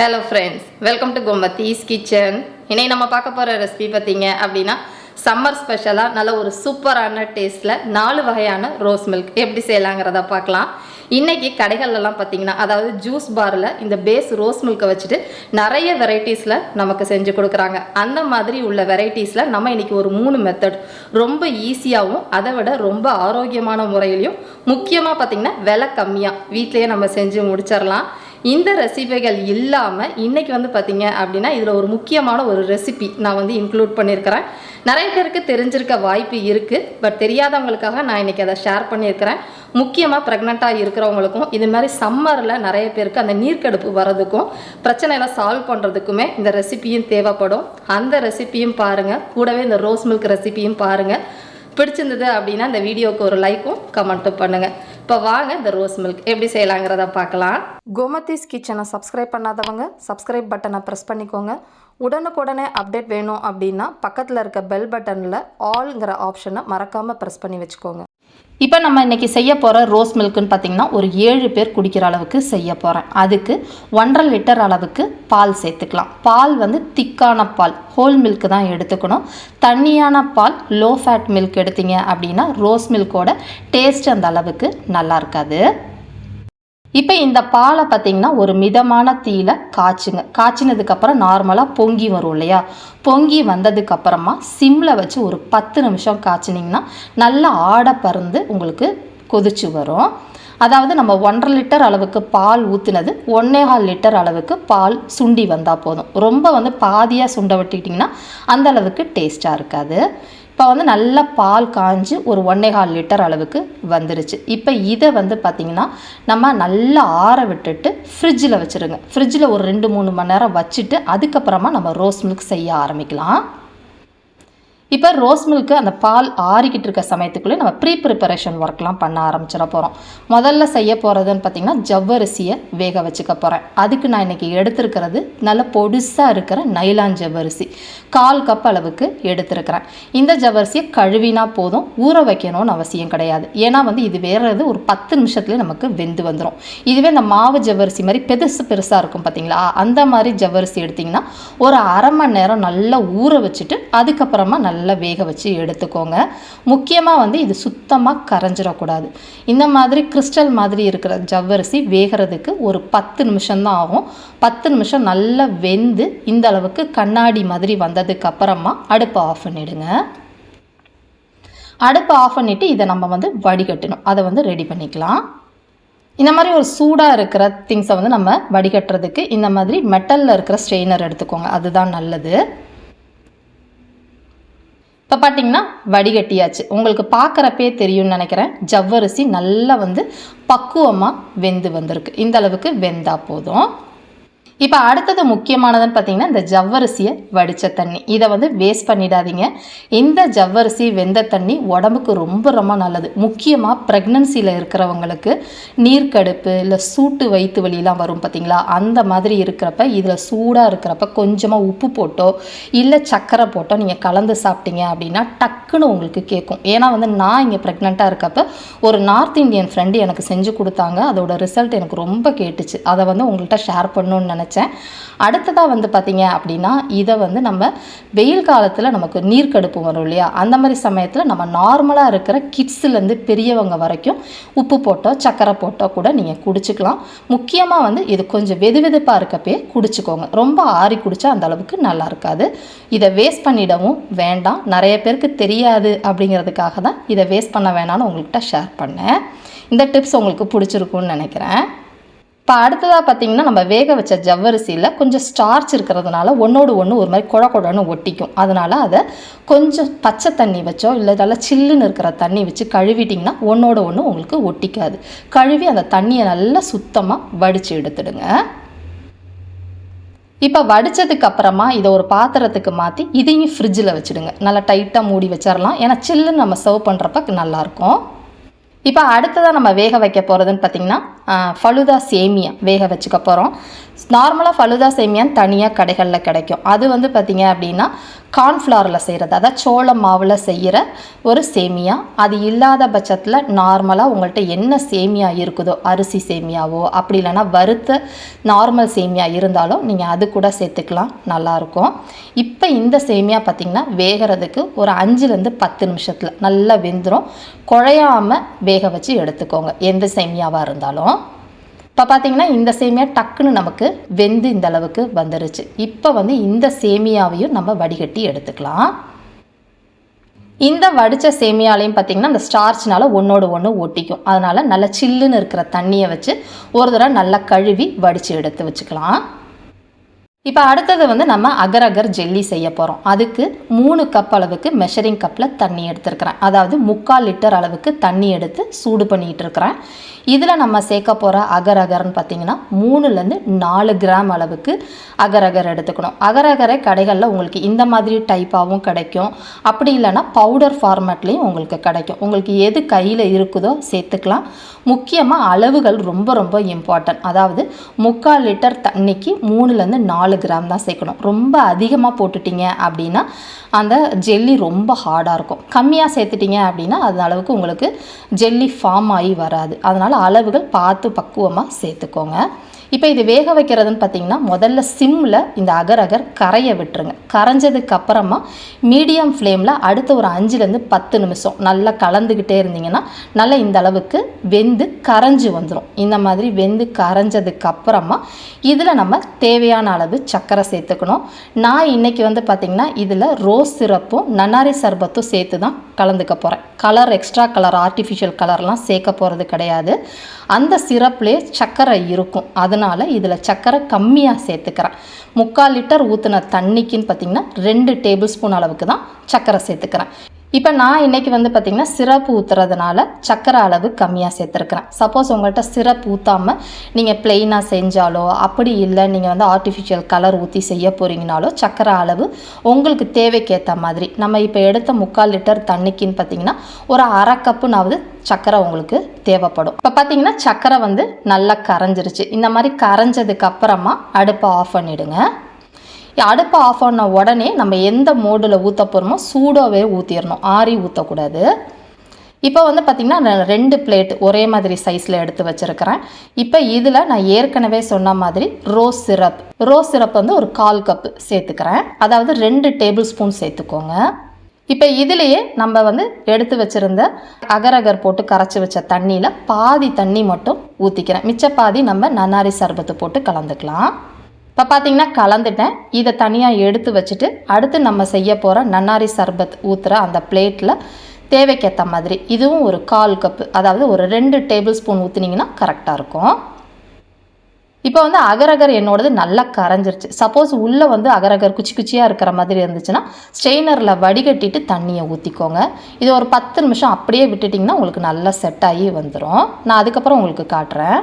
Hello friends, welcome to Gomathi's kitchen. இன்னைக்கு நம்ம பார்க்க போற ரெசிபி பாத்தீங்க அப்படினா சம்மர் ஸ்பெஷலா நல்ல ஒரு சூப்பரான டேஸ்ட்ல 4 வகையான ரோஸ் மில்க் எப்படி செய்யலாம்ங்கறத பார்க்கலாம். இன்னைக்கு கடைகள்ல எல்லாம் பாத்தீங்கன்னா அதாவது ஜூஸ் பார்ல இந்த பேஸ் ரோஸ் மில்க் வச்சிட்டு நிறைய வெரைட்டிஸ்ல நமக்கு செஞ்சு கொடுக்கறாங்க. அந்த மாதிரி உள்ள வெரைட்டிஸ்ல நம்ம இன்னைக்கு ஒரு 3 மெத்தட் ரொம்ப ஈஸியாவும் அதை விட ரொம்ப ஆரோக்கியமான முறையிலயும் முக்கியமா பாத்தீங்கன்னா விலை கம்மியா வீட்லயே நம்ம செஞ்சு முடிச்சிரலாம். இந்த ரெசிபிகள் இல்லாமல் இன்றைக்கி வந்து பார்த்திங்க அப்படின்னா இதில் ஒரு முக்கியமான ஒரு ரெசிபி நான் இன்க்ளூட் பண்ணியிருக்கிறேன். நிறைய பேருக்கு தெரிஞ்சிருக்க வாய்ப்பு இருக்குது, பட் தெரியாதவங்களுக்காக நான் இன்றைக்கி அதை ஷேர் பண்ணியிருக்கிறேன். முக்கியமாக ப்ரெக்னெண்ட்டாக இருக்கிறவங்களுக்கும் இது மாதிரி சம்மரில் நிறைய பேருக்கு அந்த நீர்க்கடுப்பு வர்றதுக்கும் பிரச்சனையெல்லாம் சால்வ் பண்ணுறதுக்குமே இந்த ரெசிபியும் தேவைப்படும். அந்த ரெசிபியும் பாருங்கள், கூடவே இந்த ரோஸ் மில்க் ரெசிபியும் பாருங்கள். பிடிச்சிருந்தது அப்படின்னா இந்த வீடியோவுக்கு ஒரு லைக்கும் கமெண்ட்டும் பண்ணுங்கள். இப்போ வாங்க இந்த ரோஸ் மில்க் எப்படி செய்யலாங்கிறத பார்க்கலாம். கோமதிஸ் கிச்சனை சப்ஸ்கிரைப் பண்ணாதவங்க சப்ஸ்கிரைப் பட்டனை ப்ரெஸ் பண்ணிக்கோங்க. உடனுக்குடனே அப்டேட் வேணும் அப்படின்னா பக்கத்தில் இருக்க பெல் பட்டனில் ஆல்ங்கிற ஆப்ஷனை மறக்காமல் ப்ரெஸ் பண்ணி வச்சுக்கோங்க. இப்போ நம்ம இன்றைக்கி செய்ய போகிற ரோஸ் மில்க்குன்னு பார்த்திங்கன்னா ஒரு 7 பேர் குடிக்கிற அளவுக்கு செய்ய போகிறேன். அதுக்கு 1.5 லிட்டர் அளவுக்கு பால் சேர்த்துக்கலாம். பால் திக்கான பால், ஹோல் மில்க்கு தான் எடுத்துக்கணும். தண்ணியான பால், லோ ஃபேட் மில்க் எடுத்தீங்க அப்படின்னா ரோஸ் மில்கோட டேஸ்ட் அந்த அளவுக்கு நல்லா இருக்காது. இப்போ இந்த பாலை பார்த்திங்கன்னா ஒரு மிதமான தீயில காய்ச்சுங்க. காய்ச்சினதுக்கப்புறம் நார்மலாக பொங்கி வரும் இல்லையா, பொங்கி வந்ததுக்கப்புறமா சிம்மில் வச்சு ஒரு 10 நிமிஷம் காய்ச்சினிங்கன்னா நல்லா ஆடை பறந்து உங்களுக்கு கொதிச்சு வரும். அதாவது நம்ம 1.5 லிட்டர் அளவுக்கு பால் ஊற்றுனது 1.25 லிட்டர் அளவுக்கு பால் சுண்டி வந்தால் போதும். ரொம்ப பாதியாக சுண்ட விட்டுட்டிங்கன்னா அந்த அளவுக்கு டேஸ்ட்டாக இருக்காது. இப்போ நல்லா பால் காய்ஞ்சி ஒரு 1.25 லிட்டர் அளவுக்கு வந்துருச்சு. இப்போ இதை பார்த்திங்கன்னா நம்ம நல்லா ஆற விட்டுட்டு ஃப்ரிட்ஜில் வச்சுருங்க. ஃப்ரிட்ஜில் ஒரு 2-3 மணி நேரம் வச்சுட்டு அதுக்கப்புறமா நம்ம ரோஸ் மில்க் செய்ய ஆரம்பிக்கலாம். இப்போ ரோஸ் மில்க்கு அந்த பால் ஆறிக்கிட்டு இருக்க சமயத்துக்குள்ளே நம்ம ப்ரிப்பரேஷன் ஒர்க்லாம் பண்ண ஆரம்பிச்சிட போகிறோம். முதல்ல செய்ய போகிறதுன்னு பார்த்திங்கன்னா ஜவ்வரிசியை வேக வச்சுக்க போகிறேன். அதுக்கு நான் இன்றைக்கி எடுத்துருக்கிறது நல்ல பொடிசாக இருக்கிற நைலான் ஜவ்வரிசி 1/4 கப் அளவுக்கு எடுத்துருக்கிறேன். இந்த ஜவ்வரிசியை கழுவினா போதும், ஊற வைக்கணும்னு அவசியம் கிடையாது. ஏன்னா இது வேறது ஒரு 10 நிமிஷத்துலேயே நமக்கு வெந்து வந்துடும். இதுவே இந்த மாவு ஜவ்வரிசி மாதிரி பெருசாக இருக்கும் பார்த்திங்களா, அந்த மாதிரி ஜவ்வரிசி எடுத்திங்கன்னா ஒரு 1/2 மணி நேரம் நல்லா ஊற வச்சுட்டு அதுக்கப்புறமா நல்லா வேக வச்சு எடுத்துக்கோங்க. முக்கியமாக இது சுத்தமாக கரைஞ்சிடக்கூடாது. இந்த மாதிரி கிறிஸ்டல் மாதிரி இருக்கிற ஜவ்வரிசி வேகிறதுக்கு ஒரு 10 நிமிஷம் தான் ஆகும். 10 நிமிஷம் நல்லா வெந்து இந்த அளவுக்கு கண்ணாடி மாதிரி வந்ததுக்கு அப்புறமா அடுப்பை ஆஃப் பண்ணிடுங்க. அடுப்பை ஆஃப் பண்ணிவிட்டு இதை நம்ம வடிகட்டணும். அதை ரெடி பண்ணிக்கலாம். இந்த மாதிரி ஒரு சூடாக இருக்கிற திங்ஸை நம்ம வடிகட்டுறதுக்கு இந்த மாதிரி மெட்டலில் இருக்கிற ஸ்ட்ரெயினர் எடுத்துக்கோங்க, அதுதான் நல்லது. இப்போ பார்த்தீங்கன்னா வடிகட்டியாச்சு. உங்களுக்கு பார்க்குறப்பே தெரியும்னு நினைக்கிறேன், ஜவ்வரிசி நல்லா பக்குவமாக வெந்து வந்திருக்கு. இந்த அளவுக்கு வெந்தால் போதும். இப்போ அடுத்தது முக்கியமானதுன்னு பார்த்தீங்கன்னா இந்த ஜவ்வரிசியை வடித்த தண்ணி. இதை வேஸ்ட் பண்ணிடாதீங்க. இந்த ஜவ்வரிசி வெந்த தண்ணி உடம்புக்கு ரொம்ப ரொம்ப நல்லது. முக்கியமாக ப்ரெக்னன்சியில் இருக்கிறவங்களுக்கு நீர்க்கடுப்பு இல்லை சூட்டு வயிற்று வலிலாம் வரும் பார்த்தீங்களா, அந்த மாதிரி இருக்கிறப்ப இதில் சூடாக இருக்கிறப்ப கொஞ்சமாக உப்பு போட்டோ இல்லை சர்க்கரை போட்டோ நீங்கள் கலந்து சாப்பிட்டீங்க அப்படின்னா டக்குன்னு உங்களுக்கு கேட்கும். ஏன்னா நான் இங்கே ப்ரெக்னெண்ட்டாக இருக்கப்போ ஒரு நார்த் இந்தியன் ஃப்ரெண்டு எனக்கு செஞ்சு கொடுத்தாங்க. அதோட ரிசல்ட் எனக்கு ரொம்ப கேட்டுச்சு. அதை உங்கள்கிட்ட ஷேர் பண்ணணும்னு நினச்சேன். அடுத்ததாக பார்த்தீங்க அப்படின்னா இதை நம்ம வெயில் காலத்தில் நமக்கு நீர்க்கடுப்பு வரும் இல்லையா, அந்த மாதிரி சமயத்தில் நம்ம நார்மலாக இருக்கிற கிட்ஸ்லேருந்து பெரியவங்க வரைக்கும் உப்பு போட்டோ சர்க்கரை போட்டோ கூட நீங்கள் குடிச்சிக்கலாம். முக்கியமாக இது கொஞ்சம் வெதுவெதுப்பாக இருக்கப்பே குடிச்சிக்கோங்க. ரொம்ப ஆறி குடித்தா அந்த அளவுக்கு நல்லா இருக்காது. இதை வேஸ்ட் பண்ணிடவும் வேண்டாம். நிறைய பேருக்கு தெரியாது அப்படிங்கிறதுக்காக தான் இதை வேஸ்ட் பண்ண வேணாம்னு உங்கள்கிட்ட ஷேர் பண்ணேன். இந்த டிப்ஸ் உங்களுக்கு பிடிச்சிருக்குன்னு நினைக்கிறேன். இப்போ அடுத்ததாக பார்த்தீங்கன்னா நம்ம வேக வச்ச ஜவ்வரிசியில் கொஞ்சம் ஸ்டார்ச் இருக்கிறதுனால ஒன்றோடு ஒன்று ஒரு மாதிரி குழன்னு ஒட்டிக்கும். அதனால் அதை கொஞ்சம் பச்சை தண்ணி வச்சோ இல்லை நல்லா சில்லுன்னு இருக்கிற தண்ணி வச்சு கழுவிட்டிங்கன்னா ஒன்றோட ஒன்று உங்களுக்கு ஒட்டிக்காது. கழுவி அந்த தண்ணியை நல்லா சுத்தமாக வடித்து எடுத்துடுங்க. இப்போ வடித்ததுக்கு அப்புறமா இதை ஒரு பாத்திரத்துக்கு மாற்றி இதையும் ஃப்ரிட்ஜில் வச்சுடுங்க. நல்லா டைட்டாக மூடி வச்சிடலாம். ஏன்னா சில்லுன்னு நம்ம சர்வ் பண்ணுறப்ப நல்லாயிருக்கும். இப்போ அடுத்ததாக நம்ம வேக வைக்க போகிறதுன்னு பார்த்திங்கன்னா ஃபலுதா சேமியா வேக வச்சுக்க போகிறோம். நார்மலாக ஃபலுதா சேமியான்னு தனியாக கடைகளில் கிடைக்கும். அது வந்து பார்த்திங்க அப்படின்னா கார்ன்ஃப்ளவரில் செய்கிறது, அதாவது சோள மாவில் செய்கிற ஒரு சேமியா. அது இல்லாத பட்சத்தில் நார்மலாக உங்கள்கிட்ட என்ன சேமியா இருக்குதோ, அரிசி சேமியாவோ அப்படி இல்லைன்னா வறுத்த நார்மல் சேமியா இருந்தாலும் நீங்கள் அது கூட சேர்த்துக்கலாம், நல்லாயிருக்கும். இப்போ இந்த சேமியா பார்த்திங்கன்னா வேகிறதுக்கு ஒரு 5லேருந்து 10 நிமிஷத்தில் நல்லா வெந்துடும். குழையாமல் வேக வச்சு எடுத்துக்கோங்க எந்த சேமியாவாக இருந்தாலும். இப்போ பார்த்திங்கன்னா இந்த சேமியா டக்குன்னு நமக்கு வெந்து இந்த அளவுக்கு வந்துருச்சு. இப்போ வந்து இந்த சேமியாவையும் நம்ம வடிகட்டி எடுத்துக்கலாம். இந்த வடித்த சேமியாலையும் பார்த்திங்கன்னா அந்த ஸ்டார்ச்னால ஒன்றோடு ஒன்று ஒட்டிக்கும். அதனால் நல்லா சில்லுன்னு இருக்கிற தண்ணியை வச்சு ஒரு தடவை நல்லா கழுவி வடித்து எடுத்து வச்சுக்கலாம். இப்போ அடுத்தது வந்து நம்ம அகர் அகர் ஜெல்லி செய்ய போகிறோம். அதுக்கு 3 கப் அளவுக்கு மெஷரிங் கப்பில் தண்ணி எடுத்துருக்கிறேன். அதாவது 3/4 லிட்டர் அளவுக்கு தண்ணி எடுத்து சூடு பண்ணிகிட்டு இருக்கிறேன். இதில் நம்ம சேர்க்க போகிற அகர் அகர்னு பார்த்திங்கன்னா 3லேருந்து 4 கிராம் அளவுக்கு அகர் அகர் எடுத்துக்கணும். அகர் அகரை கடைகளில் உங்களுக்கு இந்த மாதிரி டைப்பாகவும் கிடைக்கும், அப்படி இல்லைன்னா பவுடர் ஃபார்மேட்லேயும் உங்களுக்கு கிடைக்கும். உங்களுக்கு எது கையில் இருக்குதோ சேர்த்துக்கலாம். முக்கியமாக அளவுகள் ரொம்ப ரொம்ப இம்பார்ட்டன்ட். அதாவது 3/4 லிட்டர் தண்ணிக்கு 3லேருந்து 4 கிராம் தான் சேர்க்கணும். ரொம்ப அதிகமாக போட்டுட்டிங்க அப்படின்னா அந்த ஜெல்லி ரொம்ப ஹார்டாக இருக்கும். கம்மியாக சேர்த்துட்டிங்க அப்படின்னா அது அளவுக்கு உங்களுக்கு ஜெல்லி ஃபார்ம் ஆகி வராது. அதனால் அளவுகள் பார்த்து பக்குவமாக சேர்த்துக்கோங்க. இப்போ இது வேக வைக்கிறதுன்னு பார்த்திங்கன்னா முதல்ல சிம்மில் இந்த அகர் அகர் கரையை விட்டுருங்க. கரைஞ்சதுக்கு அப்புறமா மீடியம் ஃப்ளேமில் அடுத்த ஒரு 5லேருந்து 10 நிமிஷம் நல்லா கலந்துக்கிட்டே இருந்தீங்கன்னா நல்லா இந்த அளவுக்கு வெந்து கரைஞ்சி வந்துடும். இந்த மாதிரி வெந்து கரைஞ்சதுக்கு அப்புறமா இதில் நம்ம தேவையான அளவு சர்க்கரை சேர்த்துக்கணும். நான் இன்றைக்கி வந்து பார்த்திங்கன்னா இதில் ரோஸ் சிரப்பும் நன்னாரி சர்பத்தும் சேர்த்து தான் கலந்துக்க போகிறேன். கலர் எக்ஸ்ட்ரா கலர் ஆர்டிஃபிஷியல் கலர்லாம் சேர்க்க போகிறது கிடையாது. அந்த சிரப்லேயே சர்க்கரை இருக்கும். அதனால் இதில் சர்க்கரை கம்மியாக சேர்த்துக்கிறேன். 3/4 லிட்டர் ஊற்றின தண்ணிக்குன்னு பார்த்திங்கன்னா 2 டேபிள் ஸ்பூன் அளவுக்கு தான் சர்க்கரை சேர்த்துக்கிறேன். இப்போ நான் இன்றைக்கி வந்து பார்த்திங்கன்னா சிரப்பு ஊற்றுறதுனால சர்க்கரை அளவு கம்மியாக சேர்த்துருக்குறேன். சப்போஸ் உங்கள்கிட்ட சிரப் ஊற்றாமல் நீங்கள் ப்ளெயினாக செஞ்சாலோ, அப்படி இல்லை நீங்கள் வந்து ஆர்டிஃபிஷியல் கலர் ஊற்றி செய்ய போகிறீங்கனாலோ சர்க்கரை அளவு உங்களுக்கு தேவைக்கேற்ற மாதிரி. நம்ம இப்போ எடுத்த 3/4 லிட்டர் தண்ணிக்குன்னு பார்த்திங்கன்னா ஒரு 1/2 கப்புனாவது சர்க்கரை உங்களுக்கு தேவைப்படும். இப்போ பார்த்திங்கன்னா சர்க்கரை வந்து நல்லா கரைஞ்சிருச்சு. இந்த மாதிரி கரைஞ்சதுக்கு அப்புறமா அடுப்பை ஆஃப் பண்ணிவிடுங்க. அடுப்பை ஆஃப் பண்ண உடனே நம்ம எந்த மோடில் ஊற்ற போகிறோமோ சூடாகவே ஊற்றிடணும், ஆறி ஊற்றக்கூடாது. இப்போ வந்து பார்த்திங்கன்னா நான் 2 பிளேட் ஒரே மாதிரி சைஸில் எடுத்து வச்சுருக்கிறேன். இப்போ இதில் நான் ஏற்கனவே சொன்ன மாதிரி ரோஸ் சிரப் வந்து ஒரு 1/4 கப்பு சேர்த்துக்கிறேன். அதாவது 2 டேபிள் ஸ்பூன் சேர்த்துக்கோங்க. இப்போ இதிலேயே நம்ம வந்து எடுத்து வச்சுருந்த அகர் அகர் போட்டு கரைச்சி வச்ச தண்ணியில் பாதி தண்ணி மட்டும் ஊற்றிக்கிறேன். மிச்ச பாதி நம்ம நன்னாரி சர்பத்து போட்டு கலந்துக்கலாம். இப்போ பார்த்திங்கன்னா கலந்துட்டேன். இதை தனியாக எடுத்து வச்சுட்டு அடுத்து நம்ம செய்ய போகிற நன்னாரி சர்பத் ஊற்றுற அந்த பிளேட்டில் தேவைக்கேற்ற மாதிரி இதுவும் ஒரு 1/4 கப்பு, அதாவது ஒரு 2 டேபிள் ஸ்பூன் ஊற்றினீங்கன்னா கரெக்டாக இருக்கும். இப்போ வந்து அகர் அகர் என்னோடது நல்லா கரைஞ்சிருச்சு. சப்போஸ் உள்ளே வந்து அகர் அகர் குச்சி குச்சியாக இருக்கிற மாதிரி இருந்துச்சுன்னா ஸ்ட்ரெயினரில் வடிகட்டிட்டு தண்ணியை ஊற்றிக்கோங்க. இது ஒரு 10 நிமிஷம் அப்படியே விட்டுட்டிங்கன்னா உங்களுக்கு நல்லா செட் ஆகி வந்துடும். நான் அதுக்கப்புறம் உங்களுக்கு காட்டுறேன்.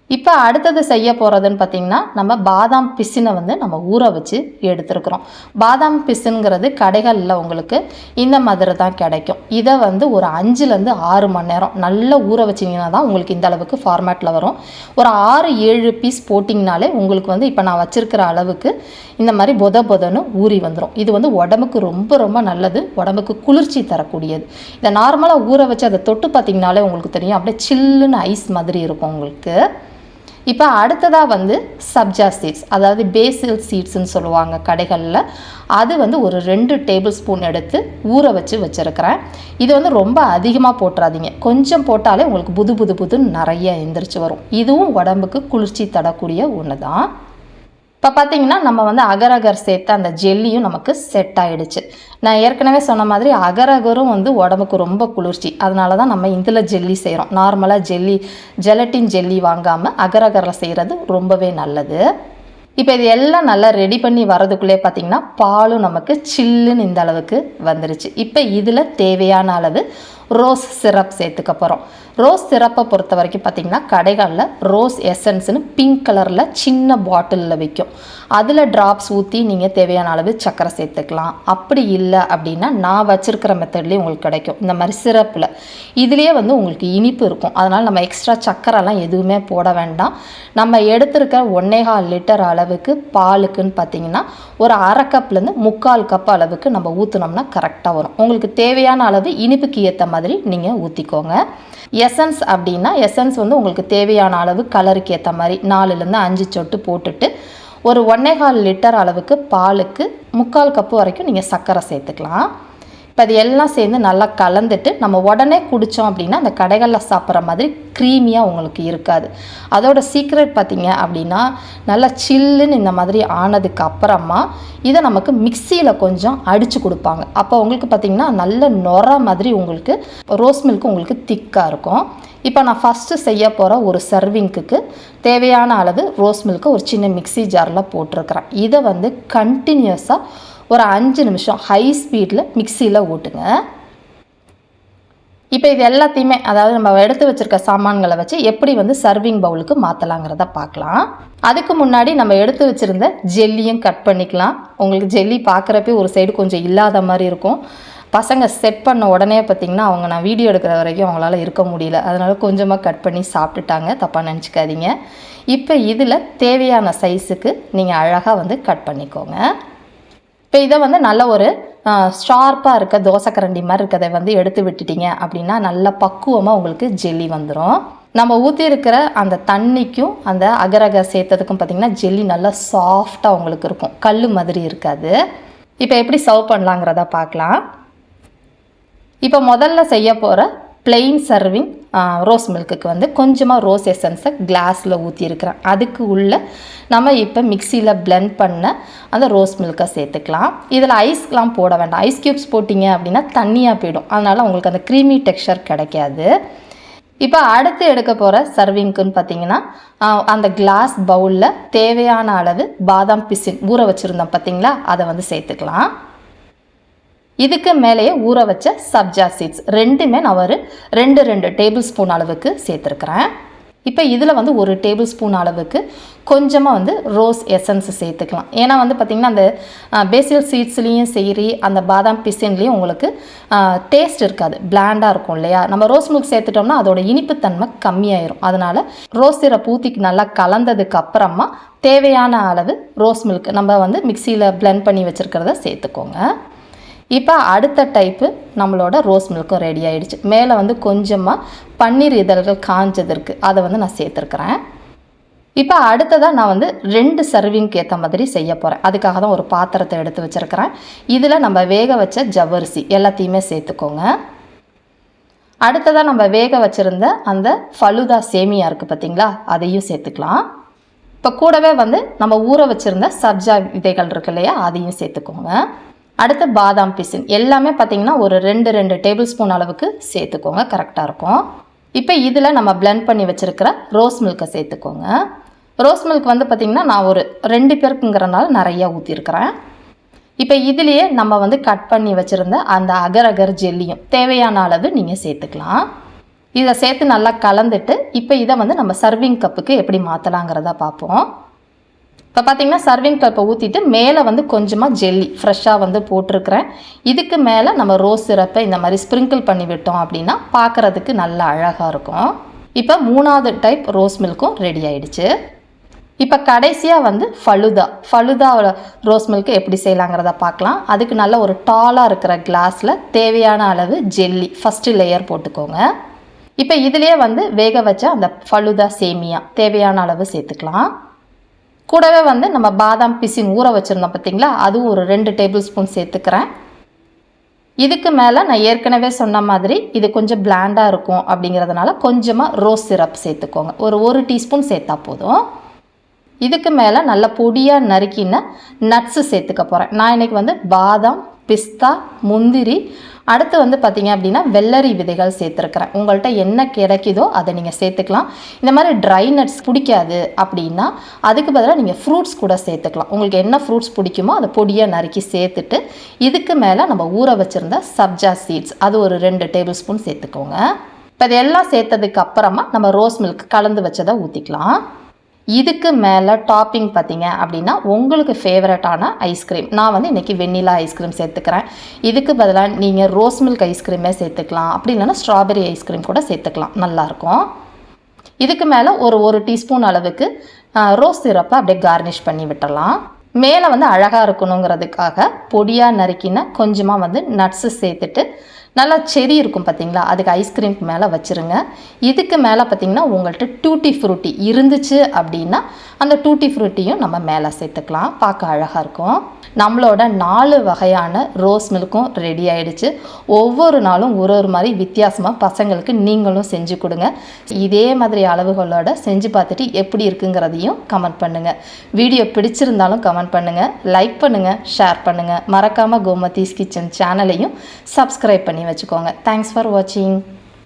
இப்போ அடுத்தது செய்ய போகிறதுன்னு பார்த்திங்கன்னா நம்ம பாதாம் பிசினை வந்து நம்ம ஊற வச்சு எடுத்துருக்குறோம். பாதாம் பிசுங்கிறது கடைகளில் உங்களுக்கு இந்த மாதிரி தான் கிடைக்கும். இதை வந்து ஒரு 5லேருந்து 6 மணி நேரம் நல்லா ஊற வச்சிங்கன்னா தான் உங்களுக்கு இந்த அளவுக்கு ஃபார்மேட்டில் வரும். ஒரு 6-7 பீஸ் போட்டிங்கனாலே உங்களுக்கு வந்து இப்போ நான் வச்சுருக்கிற அளவுக்கு இந்த மாதிரி பொதன்னு ஊறி வந்துடும். இது வந்து உடம்புக்கு ரொம்ப ரொம்ப நல்லது, உடம்புக்கு குளிர்ச்சி தரக்கூடியது. இதை நார்மலாக ஊற வச்சு அதை தொட்டு பார்த்திங்கனாலே உங்களுக்கு தெரியும், அப்படியே சில்லுன்னு ஐஸ் மாதிரி இருக்கும் உங்களுக்கு. இப்போ அடுத்ததாக வந்து சப்ஜா சீட்ஸ், அதாவது பேசில் சீட்ஸ்ன்னு சொல்லுவாங்க கடைகளில். அது வந்து ஒரு 2 டேபிள் ஸ்பூன் எடுத்து ஊற வச்சுருக்கிறேன். இது வந்து ரொம்ப அதிகமாக போட்டுறாதீங்க, கொஞ்சம் போட்டாலே உங்களுக்கு புதுன்னு நிறைய எந்திரிச்சு வரும். இதுவும் உடம்புக்கு குளிர்ச்சி தரக்கூடிய ஒன்று தான். இப்போ பார்த்திங்கன்னா நம்ம வந்து அகர் அகர் சேர்த்து அந்த ஜெல்லியும் நமக்கு செட் ஆகிடுச்சு. நான் ஏற்கனவே சொன்ன மாதிரி அகர் அகரும் வந்து உடம்புக்கு ரொம்ப குளிர்ச்சி. அதனால தான் நம்ம இதில் ஜெல்லி செய்கிறோம். நார்மலாக ஜெலட்டின் ஜெல்லி வாங்காமல் அகர் அகரில் செய்கிறது ரொம்பவே நல்லது. இப்போ இது எல்லாம் நல்லா ரெடி பண்ணி வரதுக்குள்ளே பார்த்திங்கன்னா பாலும் நமக்கு சில்லுன்னு இந்த அளவுக்கு வந்துருச்சு. இப்போ இதில் தேவையான அளவு ரோஸ் சிரப் சேர்த்துக்க போகிறோம். ரோஸ் சிரப்பை பொறுத்த வரைக்கும் பார்த்திங்கன்னா கடைகளில் ரோஸ் எசன்ஸ்னு பிங்க் கலரில் சின்ன பாட்டிலில் விற்கும். அதில் ட்ராப்ஸ் ஊற்றி நீங்கள் தேவையான அளவு சர்க்கரை சேர்த்துக்கலாம். அப்படி இல்லை அப்படின்னா நான் வச்சுருக்கிற மெத்தட்லேயே உங்களுக்கு கிடைக்கும். இந்த மாதிரி சிரப்பில் இதுலேயே வந்து உங்களுக்கு இனிப்பு இருக்கும். அதனால் நம்ம எக்ஸ்ட்ரா சர்க்கரைலாம் எதுவுமே போட வேண்டாம். நம்ம எடுத்துருக்க 1.25 லிட்டர் அளவுக்கு பாலுக்குன்னு பார்த்திங்கன்னா ஒரு அரை கப்லேருந்து 3/4 கப் அளவுக்கு நம்ம ஊற்றினோம்னா கரெக்டாக வரும். உங்களுக்கு தேவையான அளவு இனிப்புக்கு ஏற்ற மாதிரி நீங்கள் ஊற்றிக்கோங்க. எசன்ஸ் அப்படின்னா எசன்ஸ் வந்து உங்களுக்கு தேவையான அளவு கலருக்கு ஏற்ற மாதிரி 4லேருந்து 5 சொட்டு போட்டுட்டு ஒரு 1.25 லிட்டர் அளவுக்கு பாலுக்கு 3/4 கப்பு வரைக்கும் நீங்கள் சர்க்கரை சேர்த்துக்கலாம். இப்போ அது எல்லாம் சேர்ந்து நல்லா கலந்துட்டு நம்ம உடனே குடித்தோம் அப்படின்னா அந்த கடைகளில் சாப்பிட்ற மாதிரி க்ரீமியாக உங்களுக்கு இருக்காது. அதோட சீக்ரெட் பார்த்திங்க அப்படின்னா நல்லா சில்லுன்னு இந்த மாதிரி ஆனதுக்கு அப்புறமா இதை நமக்கு மிக்சியில் கொஞ்சம் அடித்து கொடுப்பாங்க. அப்போ உங்களுக்கு பார்த்திங்கன்னா நல்ல நொர மாதிரி உங்களுக்கு ரோஸ் மில்க் உங்களுக்கு திக்காக இருக்கும். இப்போ நான் ஃபஸ்ட்டு செய்ய போகிற ஒரு சர்விங்க்கு தேவையான அளவு ரோஸ் மில்க்கு ஒரு சின்ன மிக்சி ஜாரில் போட்டிருக்கிறேன். இதை வந்து கண்டினியூஸாக ஒரு 5 நிமிஷம் ஹை ஸ்பீடில் மிக்சியில் ஊட்டுங்க. இப்போ இது எல்லாத்தையுமே அதாவது நம்ம எடுத்து வச்சுருக்க சாமான்களை வச்சு எப்படி வந்து சர்விங் பவுலுக்கு மாற்றலாங்கிறத பார்க்கலாம். அதுக்கு முன்னாடி நம்ம எடுத்து வச்சுருந்த ஜெல்லியும் கட் பண்ணிக்கலாம். உங்களுக்கு ஜெல்லி பார்க்குறப்பே ஒரு சைடு கொஞ்சம் இல்லாத மாதிரி இருக்கும். பசங்க செட் பண்ண உடனே பார்த்திங்கன்னா அவங்க நான் வீடியோ எடுக்கிற வரைக்கும் அவங்களால இருக்க முடியல. அதனால் கொஞ்சமாக கட் பண்ணி சாப்பிட்டுட்டாங்க, தப்பாக நினச்சிக்காதீங்க. இப்போ இதில் தேவையான சைஸுக்கு நீங்கள் அழகாக வந்து கட் பண்ணிக்கோங்க. இப்போ இதை வந்து நல்ல ஒரு ஷார்ப்பாக இருக்க தோசைக்கரண்டி மாதிரி இருக்கிறத வந்து எடுத்து விட்டுட்டிங்க அப்படின்னா நல்லா பக்குவமாக உங்களுக்கு ஜெல்லி வந்துடும். நம்ம ஊற்றி இருக்கிற அந்த தண்ணிக்கும் அந்த அகரகர் சேர்த்ததுக்கும் பார்த்திங்கன்னா ஜெல்லி நல்லா சாஃப்டாக உங்களுக்கு இருக்கும், கல் மாதிரி இருக்காது. இப்போ எப்படி சர்வ் பண்ணலாங்கிறத பார்க்கலாம். இப்போ முதல்ல செய்ய போகிற பிளெயின் சர்விங் ரோஸ் மில்க்குக்கு வந்து கொஞ்சமாக ரோஸ் எசன்ஸை கிளாஸில் ஊற்றிருக்கிறேன். அதுக்கு உள்ள நம்ம இப்போ மிக்சியில் பிளெண்ட் பண்ண அந்த ரோஸ் மில்க்கை சேர்த்துக்கலாம். இதில் ஐஸ்லாம் போட வேண்டாம். ஐஸ் க்யூப்ஸ் போட்டிங்க அப்படின்னா தண்ணியாக போயிடும். அதனால் உங்களுக்கு அந்த க்ரீமி டெக்ஸ்சர் கிடைக்காது. இப்போ அடுத்து எடுக்க போகிற சர்விங்க்குன்னு பார்த்தீங்கன்னா அந்த கிளாஸ் பவுலில் தேவையான அளவு பாதாம் பிசின் ஊற வச்சுருந்தோம் பார்த்தீங்களா, அதை வந்து சேர்த்துக்கலாம். இதுக்கு மேலேயே ஊற வச்ச சப்ஜா சீட்ஸ் ரெண்டுமே நான் ஒரு 2 டேபிள் ஸ்பூன் அளவுக்கு சேர்த்துருக்குறேன். இப்போ இதில் வந்து 1 டேபிள் ஸ்பூன் அளவுக்கு கொஞ்சமாக வந்து ரோஸ் எசன்ஸ் சேர்த்துக்கலாம். ஏன்னா வந்து பார்த்திங்கன்னா அந்த பேசில் சீட்ஸ்லேயும் சரி அந்த பாதாம் பிசின்லேயும் உங்களுக்கு டேஸ்ட் இருக்காது, பிளாண்டாக இருக்கும் இல்லையா. நம்ம ரோஸ் மில்க் சேர்த்துட்டோம்னா அதோட இனிப்புத்தன்மை கம்மியாயிரும். அதனால் ரோஸ் சிரப் ஊற்றிக்கு நல்லா கலந்ததுக்கு அப்புறமா தேவையான அளவு ரோஸ் மில்க் நம்ம வந்து மிக்சியில் பிளெண்ட் பண்ணி வச்சுருக்கிறத சேர்த்துக்கோங்க. இப்போ அடுத்த டைப்பு நம்மளோட ரோஸ் மில்க்கும் ரெடி ஆகிடுச்சு. மேலே வந்து கொஞ்சமாக பன்னீர் இதழ்கள் காஞ்சதற்கு அதை வந்து நான் சேர்த்துருக்குறேன். இப்போ அடுத்ததாக நான் வந்து 2 சர்விங்க்கு ஏற்ற மாதிரி செய்ய போகிறேன். அதுக்காக தான் ஒரு பாத்திரத்தை எடுத்து வச்சுருக்கிறேன். இதில் நம்ம வேக வச்ச ஜவ்வரிசி எல்லாத்தையுமே சேர்த்துக்கோங்க. அடுத்ததாக நம்ம வேக வச்சுருந்த அந்த ஃபலூதா சேமியா இருக்குது பார்த்திங்களா, அதையும் சேர்த்துக்கலாம். இப்போ கூடவே வந்து நம்ம ஊற வச்சுருந்த சப்ஜா விதைகள் இருக்கு இல்லையா, அதையும் சேர்த்துக்கோங்க. அடுத்து பாதாம் பிசின் எல்லாமே பார்த்திங்கன்னா ஒரு 2 டேபிள் ஸ்பூன் அளவுக்கு சேர்த்துக்கோங்க, கரெக்டாக இருக்கும். இப்போ இதில் நம்ம பிளெண்ட் பண்ணி வச்சுருக்கிற ரோஸ் மில்க்கை சேர்த்துக்கோங்க. ரோஸ் மில்க் வந்து பார்த்திங்கன்னா நான் ஒரு 2 பேருக்குங்கிறனால நிறையா ஊற்றிருக்கிறேன். இப்போ இதுலேயே நம்ம வந்து கட் பண்ணி வச்சுருந்த அந்த அகர் அகர் ஜெல்லியும் தேவையான அளவு நீங்கள் சேர்த்துக்கலாம். இதை சேர்த்து நல்லா கலந்துட்டு இப்போ இதை வந்து நம்ம சர்விங் கப்புக்கு எப்படி மாற்றலாங்கிறத பார்ப்போம். இப்போ பார்த்திங்கன்னா சர்விங் கப்பை ஊற்றிட்டு மேலே வந்து கொஞ்சமாக ஜெல்லி ஃப்ரெஷ்ஷாக வந்து போட்டிருக்கிறேன். இதுக்கு மேலே நம்ம ரோஸ் சிரப்பை இந்த மாதிரி ஸ்ப்ரிங்கிள் பண்ணி விட்டோம் அப்படின்னா பார்க்குறதுக்கு நல்லா அழகாக இருக்கும். இப்போ 3வது டைப் ரோஸ் மில்க்கும் ரெடி ஆகிடுச்சு. இப்போ கடைசியாக வந்து ஃபலூதாவோட ரோஸ் மில்க்கு எப்படி செய்யலாங்கிறத பார்க்கலாம். அதுக்கு நல்ல ஒரு டாலாக இருக்கிற கிளாஸில் தேவையான அளவு ஜெல்லி ஃபஸ்ட்டு லேயர் போட்டுக்கோங்க. இப்போ இதுலேயே வந்து வேக வச்ச அந்த ஃபலூதா சேமியா தேவையான அளவு சேர்த்துக்கலாம். கூடவே வந்து நம்ம பாதாம் பிசின் ஊற வச்சுருந்தோம் பார்த்திங்களா, அதுவும் ஒரு 2 டேபிள் ஸ்பூன் சேர்த்துக்கிறேன். இதுக்கு மேலே நான் ஏற்கனவே சொன்ன மாதிரி இது கொஞ்சம் பிளாண்டாக இருக்கும் அப்படிங்கிறதுனால கொஞ்சமாக ரோஸ் சிரப் சேர்த்துக்கோங்க. ஒரு 1 டீஸ்பூன் சேர்த்தா போதும். இதுக்கு மேலே நல்ல பொடியாக நறுக்கின நட்ஸு சேர்த்துக்க போகிறேன். நான் இன்றைக்கி வந்து பாதாம், பிஸ்தா, முந்திரி, அடுத்து வந்து பார்த்திங்க அப்படின்னா வெள்ளரி விதைகள் சேர்த்துருக்குறேன். உங்கள்கிட்ட என்ன கிடைக்குதோ அதை நீங்கள் சேர்த்துக்கலாம். இந்த மாதிரி ட்ரை நட்ஸ் பிடிக்காது அப்படின்னா அதுக்கு பதிலாக நீங்கள் ஃப்ரூட்ஸ் கூட சேர்த்துக்கலாம். உங்களுக்கு என்ன ஃப்ரூட்ஸ் பிடிக்குமோ அதை பொடியாக நறுக்கி சேர்த்துட்டு இதுக்கு மேலே நம்ம ஊற வச்சுருந்த சப்ஜா சீட்ஸ் அது ஒரு 2 டேபிள் ஸ்பூன் சேர்த்துக்கோங்க. இப்போ இதெல்லாம் சேர்த்ததுக்கு அப்புறமா நம்ம ரோஸ் மில்க் கலந்து வச்சதை ஊற்றிக்கலாம். இதுக்கு மேலே டாப்பிங் பார்த்திங்க அப்படின்னா உங்களுக்கு ஃபேவரட்டான ஐஸ்கிரீம், நான் வந்து இன்றைக்கி வெண்ணிலா ஐஸ்கிரீம் சேர்த்துக்கிறேன். இதுக்கு பதிலாக நீங்கள் ரோஸ் மில்க் ஐஸ்கிரீமே சேர்த்துக்கலாம், அப்படி இல்லைன்னா ஸ்ட்ராபெரி ஐஸ்கிரீம் கூட சேர்த்துக்கலாம், நல்லாயிருக்கும். இதுக்கு மேலே ஒரு டீஸ்பூன் அளவுக்கு ரோஸ் சிரப்பை அப்படியே கார்னிஷ் பண்ணி விட்டுடலாம். மேலே வந்து அழகாக இருக்கணுங்கிறதுக்காக பொடியாக நறுக்கின கொஞ்சமாக வந்து நட்ஸு சேர்த்துட்டு நல்லா செரி இருக்கும் பார்த்திங்களா, அதுக்கு ஐஸ்கிரீம்க்கு மேலே வச்சுருங்க. இதுக்கு மேலே பார்த்திங்கன்னா உங்கள்கிட்ட டூட்டி ஃப்ரூட்டி இருந்துச்சு அப்படின்னா அந்த டூட்டி ஃப்ரூட்டியும் நம்ம மேலே சேர்த்துக்கலாம், பார்க்க அழகாக இருக்கும். நம்மளோட 4 வகையான ரோஸ் மில்க்கும் ரெடி ஆகிடுச்சு. ஒவ்வொரு நாளும் ஒரு மாதிரி வித்தியாசமாக பசங்களுக்கு நீங்களும் செஞ்சு கொடுங்க. இதே மாதிரி அளவுகளோட செஞ்சு பார்த்துட்டு எப்படி இருக்குங்கிறதையும் கமெண்ட் பண்ணுங்கள். வீடியோ பிடிச்சிருந்தாலும் கமெண்ட் பண்ணுங்கள், லைக் பண்ணுங்கள், ஷேர் பண்ணுங்கள். மறக்காமல் கோமதிஸ் கிச்சன் சேனலையும் சப்ஸ்கிரைப் பண்ணி வச்சுக்கோங்க. தேங்க்ஸ் ஃபார் வாட்சிங்.